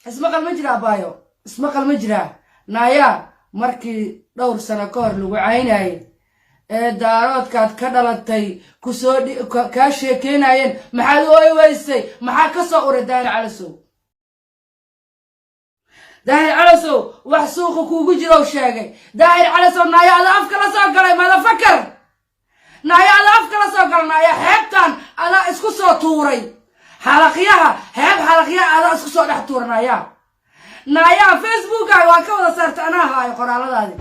اسمق المجرى بايو اسمق المجرى نايا مركي دور سنة كور لو عيناي دارات كات كدلتي كسودي كاشيكيناين maxaad ooy weysay maxaa ka soo uray daahir calasow wax suuqa kuugu jiro sheegay daahir calasow naayada afka la soo galay motherfucker naayada afka la soo galnaya xeebtan ada isku soo tuuray xalaqyaha ada isku soo dhex tuuranaya naaya Facebook ay waa ka wada saartay anaa haayo qoraaladaadi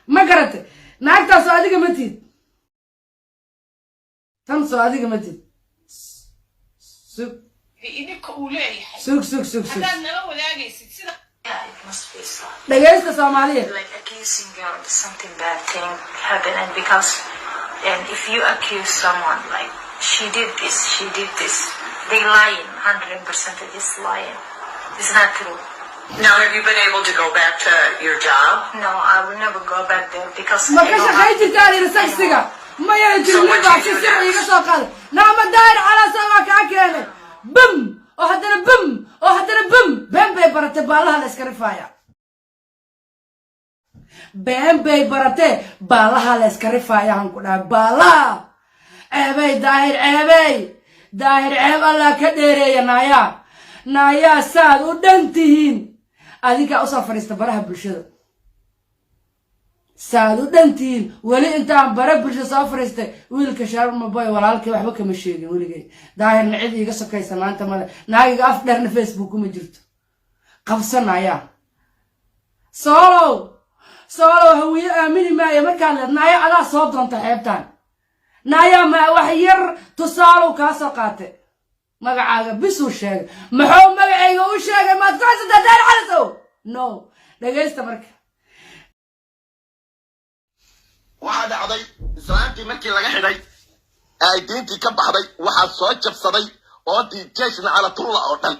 ما قرأت ناقتا سؤالك متيد تم سؤالك متيد سوق سوق لقيت Somalia like accusing girl something bad thing happen and because and if you accuse someone like she did this they lying 100% it is lying it's not true. Now, have you been able to go back to your job? No, I will never go back there because ما كانش حيجي تاني رسالة ما يجي لنا شيء يقصقل نعم داير على سواك أكله بم وهدنا بم بيبرت بالها الاسكريفايا بم بيبرت بالها الاسكريفايا هنقولها بالا أبي داير عيب الله كديري يا نايا ساد ودنتين أديك أصفر استبرها بالشدة سادو دنتين ولي أنت عم برب بالشدة صفر است ويلك شارب مباي ولا لك وحبك مشيين ولي جاي داير نعيد يقص كيس ما أنت ما نايق أفدر فيسبوك ومجرت قفصنا يا صاروا هو آمين ما يمكن نايا على صوت أنت حيبتان نايا ما وحير تصالوا كاسقاته magacaaga bis u sheeg maxuu magacayga u sheegay ma taqaanada daahir calasow no dhageysta marka waxa dhacday islaantii markii laga xidhay ay diintii ka baxday waxa soo jabsaday oo jeeshna ala tulla oo dhan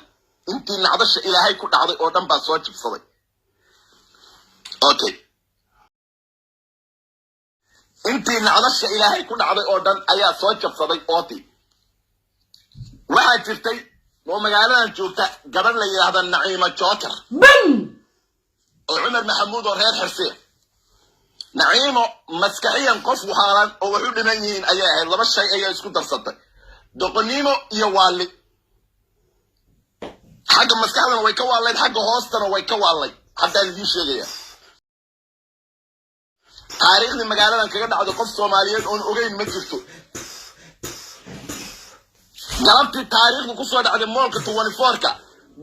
intii nacdasha ilaahay ku dhacday oo dhan baa soo jabsaday okay intii nacdasha ilaahay ku dhacday oo dhan ayaa soo jabsaday ooti waxaa jirtay oo magaaladan joogta gabar la yiraahdo Naciima Joker bam oo Umar Maxamuud oo reer Xirsiya Naciimo maskaxiyan qof waxaan oo wuxuu dhiman yihiin ayay ahayd laba shay ayay isku darsatay doqonimo iyo waali xagga maskaxdana way ka waalayd xagga hoostana way ka waalayd hadda idin sheegaya taariikhda magaaladan kaga dhacdo qof Soomaaliyeed oo ogeyn ma jirto galabtii taariikhdu ku soo dhacday moolka 24ka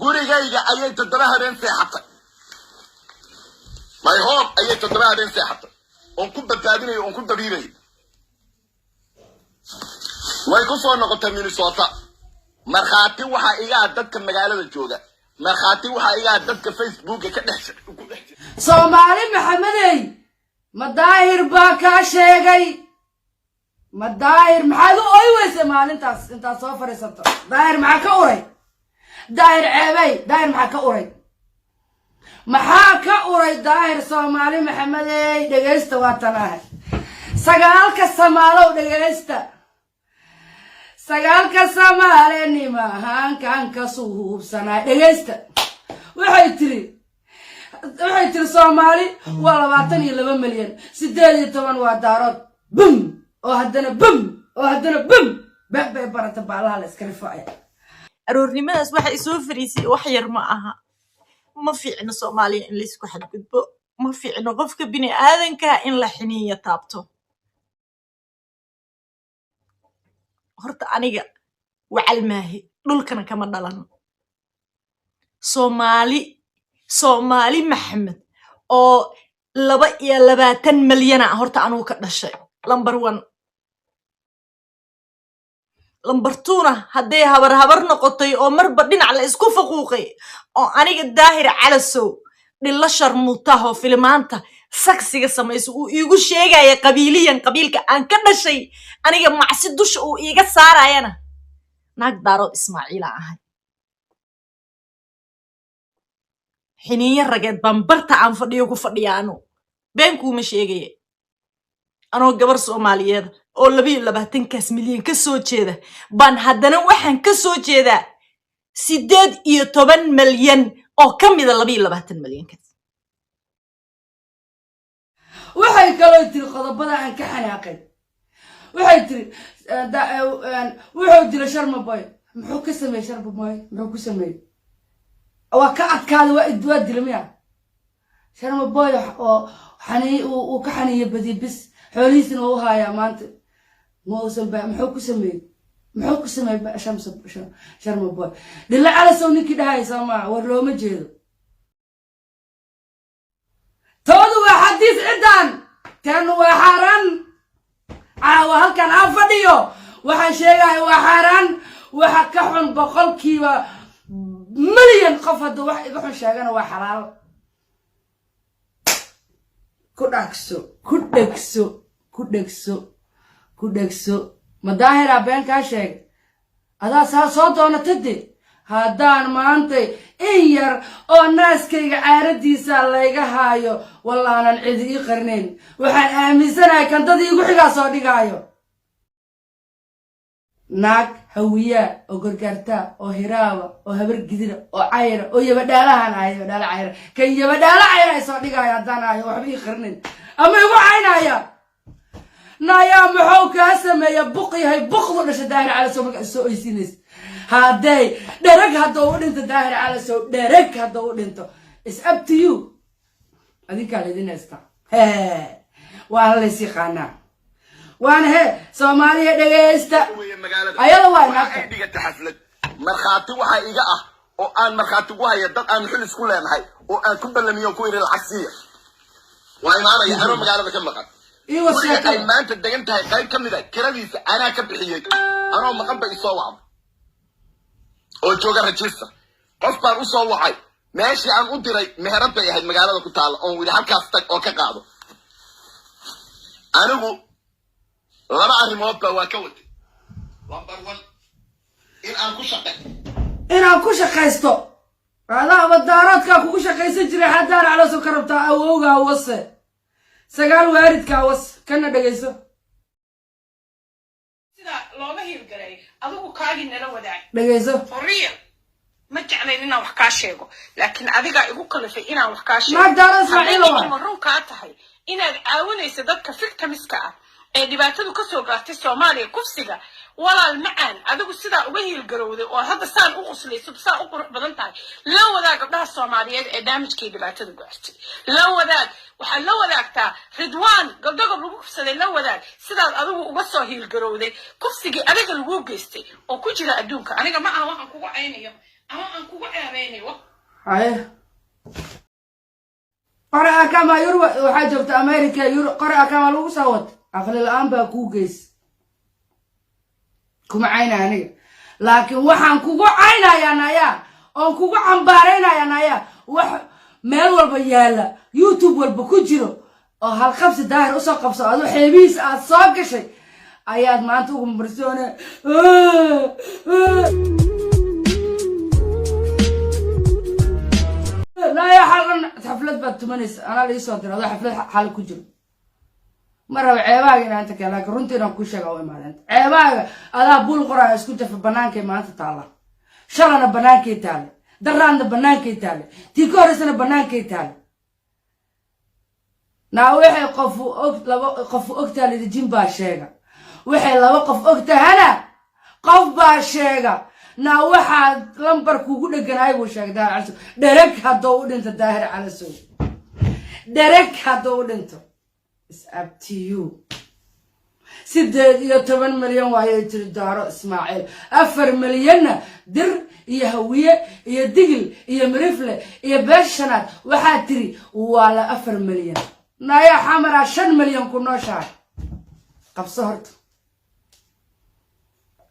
gurigayga ayay toddoba habeen seexatay my home ayay toddoba habeen seexatay oo ku badbaadinayo oo ku dabiiray way ku soo noqotay Minnesota marxaati waxa iga dadka magaalada jooga marxaati waxa iga dadka Facebook ka dhex Soomaali Maxamedey ma daahir baa ka sheegay ما داير محلو أيوة سمال أنت صفر سبتة داير معك أوري داير عبي داير معك أوري محاك أوري داير Somaali محمدي دقيست واتناه سجالك السمالو دقيست سجالك السمال إني ما هان كان كسوه بسنة دقيست وحيتري Somaali ولا واتني 11 مليون 8 ودارات بوم وهدنا بم ببرت بالها الاسكريفايا aroornimadaas waxa isoo fariisay wax yar ma aha ma fiicno Soomaaliya in la isku xadgudbo ma fiicno qofka bini aadanka in la xiniyo taabto horta aniga wacal maahi dhulkana kama dhalan Soomaali Maxamed oo 22 milyan horta anu ka dhashay number 1 number 2 haday habar noqotay oo marba dhinac la isku faquuqay oo aniga daahir calasow dhilla sharmutaho filmaanta saksiga samayso uu iigu sheegay qabiilka aan ka dhashay aniga macsi dusha uu iiga saarayana naag daaro Ismaaciila ahay xiniya rageed bambarta aan fadhiyo ku fadhiyaano been kuma sheegay anoo gabar Soomaaliyeed oo 22 milyan ka soo jeeda baan haddana waxaan ka soo jeedaa 8 مليون oo ka mid ah 22 مليون kaas waxay kaloo tiri qodobada aan ka xanaaqay waxay tiri wuxuu dilo Sharma Boy muxuu ka sameeyay Sharma Boy muxuu ku sameeyay waa ka adkaada waa dilmiya Sharma Boy oo uu ka xaniye badi bis xoolihiisna uu haayaa maanta muusan ba muxuu ku sameeyay Sharma Boy dila ala soo ninkii dhahay sama war looma jeedo todo waa xadiis cidan tan waa xaraan caawa halkan aan fadhiyo waxaan sheegay waa xaraan waxa ka xun boqolkiiba milyan qof hadda wax iga xun sheegana waa xalaal ku dhegso madaahira been ka sheeg adaa saa soo doonatade haddaan maanta in yar oo naaskayga caaradiisa layga haayo wallaanan cidi ii qarnayn waxaan aaminsanahay kan dad iigu xigaa soo dhigaayo naag hawiya oo gargaarta oo hiraaba oo habar gidira oo cayra oo yabadhaalahan ayo dhaala cayra kan yabadhaala cayra ay soo dhigaayo haddaan ayo waxba ii qarnayn ama igu caynaya naya muxuu kaa sameeya buq yahay buqdu dhasha daahir cala soo markaa soo oysiinays hadday dherag hadda u dhinto daahir cala soo dherag hadda u dhinto is up to you adinkaa laydin haysta waa lays yaqaanaa waana Soomaaliya dhageysta ayada waa naagta dhigata xaflad markhaati waxa iga ah oo aan markhaati ku hayo dad aan xil isku leenahay oo aan ku ballamiyo ku iri lacag siiya waa imaanaya anoo magaalada ka maqan ay maanta degan tahay qayb ka mid ah kiradiisa anaa ka bixiyay anoo maqan bay soo wacdo oo jooga register qof baan u soo wacay meeshii aan u diray meherad bay ahayd magaalada ku taal oo wili halkaas tag oo ka qaado anigu laba arrimood baa waa ka watay number 1 in aan ku shaqaysto adaa wadaaradka kugu shaqaysan jiray haddaan cala soo karabta awowga wase sagaal waaridka was kana dhageyso sida looga hirgalay adigu kaagi nala wadaag dhageyso fariya ma jeclayn inaan wax ka sheego laakiin adiga igu kalifay inaan wax ka sheego ma daran Ismaaciil marun ka tahay inaad caawinayso dadka victimska ah ee dhibaatadu ka soo gaartay Soomaaliya kufsiga walaal macaan adigu sida uga hirgalowday oo hadda saan u qoslayso saa u qurux badan tahay la wadaag gabdhaha Soomaaliyeed ee damage-kii dhibaatadu gaartay la wadaag waxa la wadaagtaa Ridwaan gabdhaha lagu kufsaday la wadaag sidaad adigu uga soo hirgalowday kufsigii adiga lagu geystay oo ku jira adduunka aniga ma aha waxaan kugu caynayo ama aan kugu ceebeynayo qara kama yurwa waxa joogta America qara kama lagu sawad aqli la'aan baa ku geys kuma cayna aniga laakiin waxaan kugu caynayaa naya oo kugu cambaaraynayaa naya wax meel walba yaala YouTube walba ku jiro oo hal qabsi daahir u soo qabso adu xeebiis aad soo gashay ayaad maanta ugu marsoona naya xalan xaflad baad tumanaysa ana la soo diray xaflad xal ku jiro mara ceebaaga inta kala runtiina ku sheega oo imaadeen ceebaaga adaa bul qoraa isku jaf banaanka maanta taala shalana banaanka taale daraanda banaanka taale tii koresana banaanka taale naa waxay qof ogtaale jimba sheega waxay laba qof ogtahana qof baa sheega naa waxa lambar kugu dhaganaay buu sheegay dhereg hadoo u dhinto daahir cala soo dhereg hadoo u dhinto is up to you 18 مليون waayo jir daaro Ismaaciil 4 مليون dir iyo hawiye iyo digil iyo mirifle iyo beeshanaad waxa tiri waa la 4 مليون naya xamara 5 مليون ku nooshahay qabso horta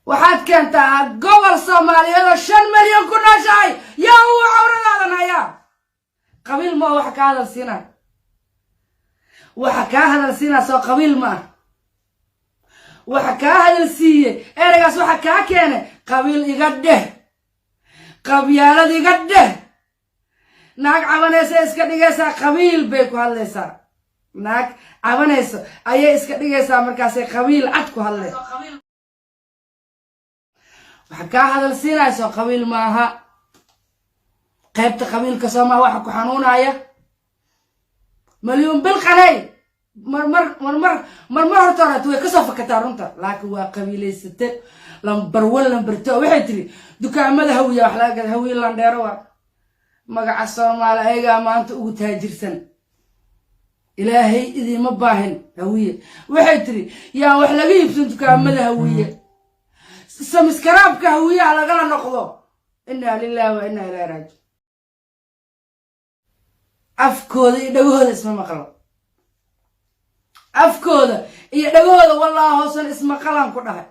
waxaad keentaa gobol Soomaaliyeed 5 مليون ku nooshahay yaa uu awradaada naya qabiil ma wax ka hadal siinaa waxa ka hadal siina soo qabiil ma waxa ka hadal siiye eragaas waxa ka keenay qabiil iga dheh qabyaalad iga dheh naag cabanaysa iska dhigaysa qabiil bay ku hadlaysaa naag cabanaysa ayay iska dhigaysaa markaas qabiil cad ku hadlay وحكا هذا السينا سو قبيل ماها قيبت قبيل كسوما وحكو حنونايا مليون بالقناي مرمر هرتورة توي كسوفا كتارونتا لكن وا قبيلي ستة لمبر ولا لمبر تو waxay tiri dukaamada hawiya wax laga gad hawiya landheero waa magaca Soomaaliga maanta ugu taajirsan ilaahay idima baahin hawiya waxay tiri yaa wax laga iibsan dukaamada hawiya samiskaraabka hawiya laga la noqdo inna lillahi wa inna ilayhi raaji'uun afkooda iyo dhagahooda isma maqlo afkooda iyo dhagahooda wallahi hoosan isma qalan ku dhahay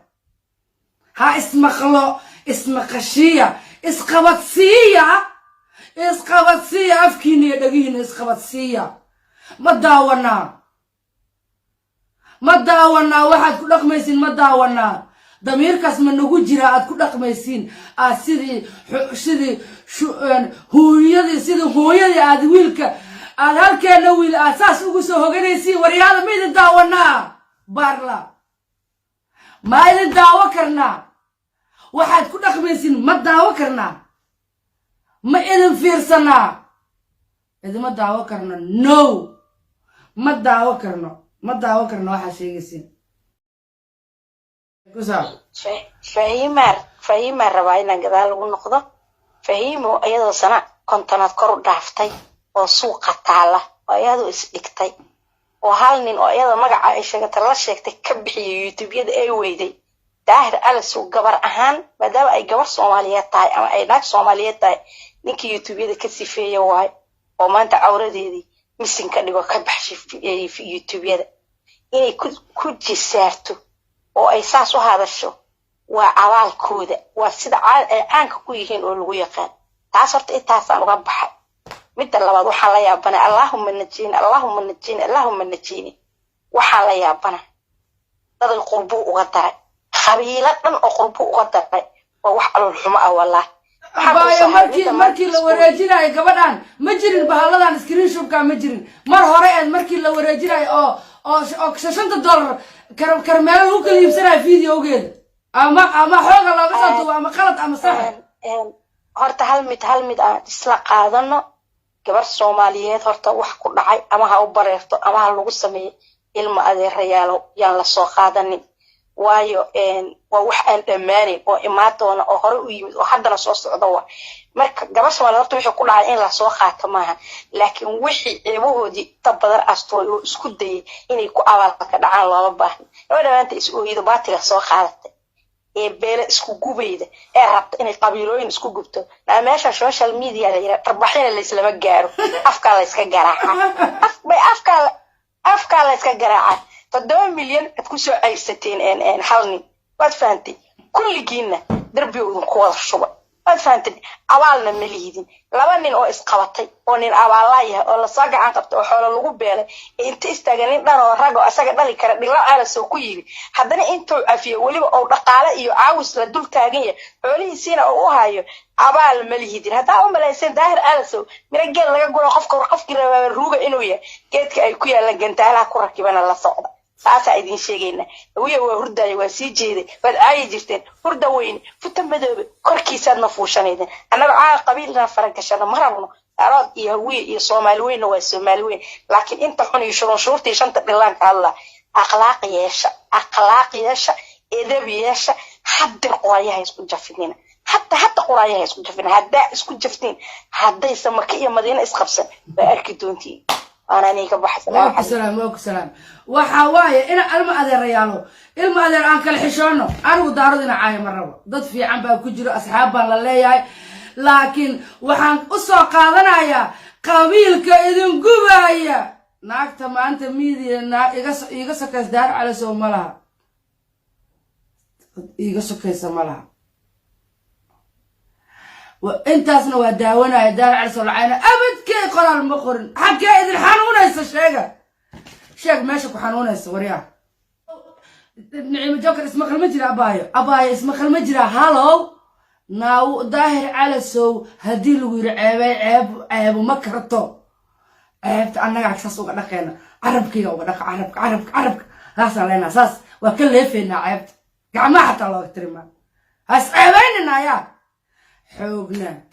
ha ismaqlo ismaqashiya isqabadsiya afkiina iyo dhagihiina isqabadsiya ma daawanaa waxaad ku dhaqmaysiin ma daawanaa damiirkaas ma nagu jira aad ku dhaqmaysiin sidii hooyadii aad wiilka aad halkeena wiil aad saas ugu soo hoganaysiin waryaada ma idin daawanaa baarla ma idin daawo karnaa waxaad ku dhaqmaysiin ma daawo karnaa ma idin fiirsanaa idima daawo karno no ma daawo karno waxaa sheegaysiin fahiimar rabaa inaan gadaal lagu noqdo fahiimo iyadoo sana kontonaad kor u dhaaftay oo suuqa taala oo iyadoo isdhigtay oo hal nin oo iyada magaca ay sheegatay la sheegtay ka bixiyay youtube-yada ay weyday daahir alasow gabar ahaan maadaama ay gabar Soomaaliyeed tahay ama ay naag Soomaaliyeed tahay ninkii youtube-yada ka sifeeyay waay oo maanta cawradeedii misinka dhigo ka baxshay youtube-yada inay ku jisaarto oo ay saas u hadasho waa abaalkooda waa sida ay aanka ku yihiin oo lagu yaqaan taas horta intaasaan uga baxay midda labaad waxaa la yaabana Allahumma najiini waxaa la yaabana dad qurbo uga daray qabiilo dhan oo qurbo uga daray waa wax calool xumo ah wallahi markii la wareejinayo gabadhan ma jirin bahaladan screenshot-ka ma jirin mar hore ee markii la wareejinayo oo $60 karmeel lagu kala iibsanayo videogeeda ama xooga looga soo duubo ama qalad ama sax horta hal mid aan isla qaadano gabar Soomaaliyeed horta wax ku dhacay ama ha u bareerto ama ha lagu sameeyo ilma adeerayaalo yaan la soo qaadanin waayo waa wax aan dhamaanin oo imaatoona oo hore u yimid oo haddana soo socdo waa marka gabar Soomaaliyeed horta wixii ku dhacay in la soo qaato maaha laakiin wixii ceebahoodii dad badan astooy oo isku dayay inay ku abaalka ka dhacaan looga baahan gabadhaanta is ooyida baatiga soo qaadatay ee beela isku gubayda ee rabta inay qabiilooyin isku gubto meesha social media la yiraahdo tarbaxina la isla gaaro afka la iska garaaca afka la iska garaaca 7 milyan ad ku soo aysateen hal nin waad faantay kulligiina darbi uu ku wada shuba waad faantay abaalna ma liidin laba nin oo isqabatay oo nin abaalaaya oo la soo gacan qabtay oo xoolo lagu beelay inta istaagan dhan oo rag oo asaga dhali kara dhigla alasoo ku yiri haddana intuu afiyo waliba oo dhaqaale iyo caawis la dul taagan yahay xoolihiisina oo u hayo abaal ma liidin hadaa u malaysan daahir alasoo mirageel laga guro qofkii rabaa ruuga inuu yahay geedka ay ku yaalaan gantaalaha ku rakibana la socda saasa idin sheegayna wiya waa hurdaay waa sii jeeday wad ay jirteen hurda weyn futa madoobe korkiisaad ma fuushanayden annaga qabiilna faragashada marabno arad iyo wiya iyo Soomaali weyn waa Soomaali weyn laakiin inta xun iyo shuruurtii shanta dhilaanka Allah akhlaaq yeesha edeb yeesha hadda qorayaha isku jafidina hatta qorayaha isku jafidina hadda isku jaftiin hadday samaka iyo Madiina isqabsan baa arki doontii أنا نيجا بحث واكو سلام وحواية أنا ilma adeer aan kala xishoono anigu daaradina caay marraba dad fiican baa ku jiro asxaab baan la leeyahay laakiin waxaan u soo qaadanayaa qabiilka idin gubaya naagta maanta media iga sokays daar calasow malaha iga sokaysa malaha وانتاسنا وداونا دار على صلعنا ابد كي قرار مقرن حكى اذا حنونه شيخ ماشي وحنونه وريا نعيم جوكر اسمه المجرى ابايا اسمه المجرى هالو ناو ظاهر على سو هدي لو عيب ما كرتو عيبت انا عكساس uga dhaqeena carabkiga uga dhaqa carabka raas leena saas waa kala leefeena عيبت gacmaha xataa loo tirima هسعبيننا يا حوقنا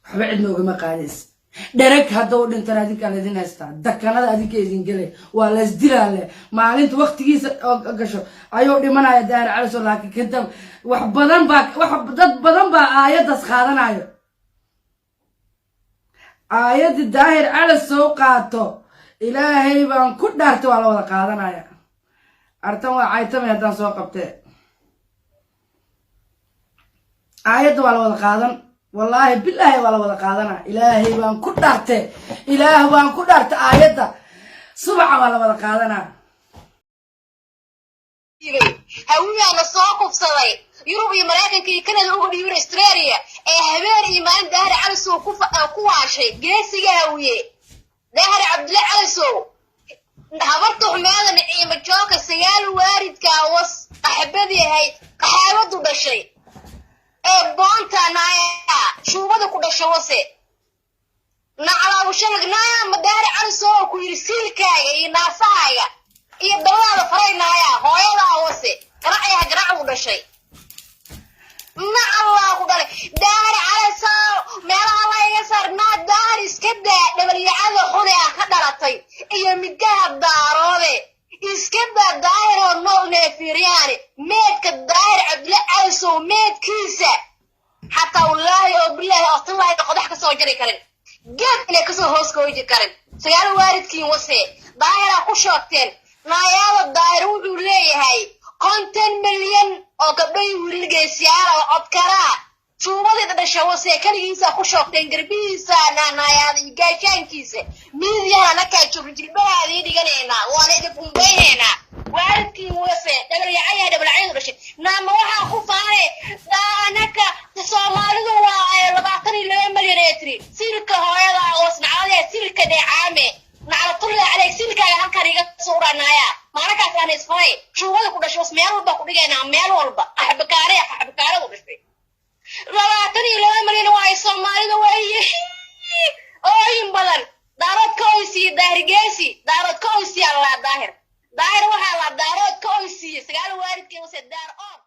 حبعدنا وما قادس درك هدول انت ناديك على دين هستا دكنا هذيك يدين قلي ولا زدلا ما انت وقت جيس قشو ايو دمنا يا داير على سو لكن كنت wax badan ba aayadaas qaadanayo aayad daahir ala soo qaato ilaahay baan ku dhaartay waa la wada qaadanaya artan waa aytama hadan soo qabtay aayad waa la wada qaadan wallahi billahi waa la wada qaadana ilaahay baan ku dhaartay aayada subaxa waa la wada qaadana hawiyaana soo qufsaday yurub iyo mareykanka iyo kanada uga dhiibay Australia ee habeen iimaan daahir cali soo ku waashay geesiga hawiye daahir abdullah cali soo habartu xumeedan ciima jooga sagaal waaridka was axbadii ahayd qaxaabadu dhashay ee boontanaya shuubada ku dhashay wase nacalaw shanagnaya madaahir cali soo ku yiri silkaaga iyo naasaaga iyo dawada faraynaya hooyada wase qaracaya garac u dhashay ma Allah ku dhalay daahir cali soo meelaha la iga sarnaa daahir iska daa dhabaliyada xunaa ka dhalatay iyo midgaha daaroode iska daa daahir oo nool neefiriyaan meedka daahir abdullah cali soo meedkiisa hatta wallahi oo billahi astallahi qodax ka soo jari karin geed inay ka soo hoos gooyi karin sagaal waaridkiin wase daahir ku shoogteen naayada daahir wuxuu leeyahay 50 milyan oo gabdhay wiilgeesiyaal oo codkara shuubada dhashay wase kaligiisa ku shoogteen garbihiisa naayada gaashaankiisa miidyahana ka jilbahaadii dhiganayna waana idin bumbeeyna waaridkiin wase dhabalyacayaadu dhashay naama waxa ku faare daanaka Soomaalidu waa 22 milyan ee tiri silka hooyada wasnacada silka deecaame nacalatulla عليك silka halkan iga suuranaya markaas aan isfay shuubada ku dhashay meel walba ku dhigayna meel walba axbakaarada dhashay 22 milyan waa Soomaalidu way ooyin badan daarad kooysi daahirgeesi daarad kooysi alla daahir waxa la daarad kooysi sagaal waaridkii wase daar oo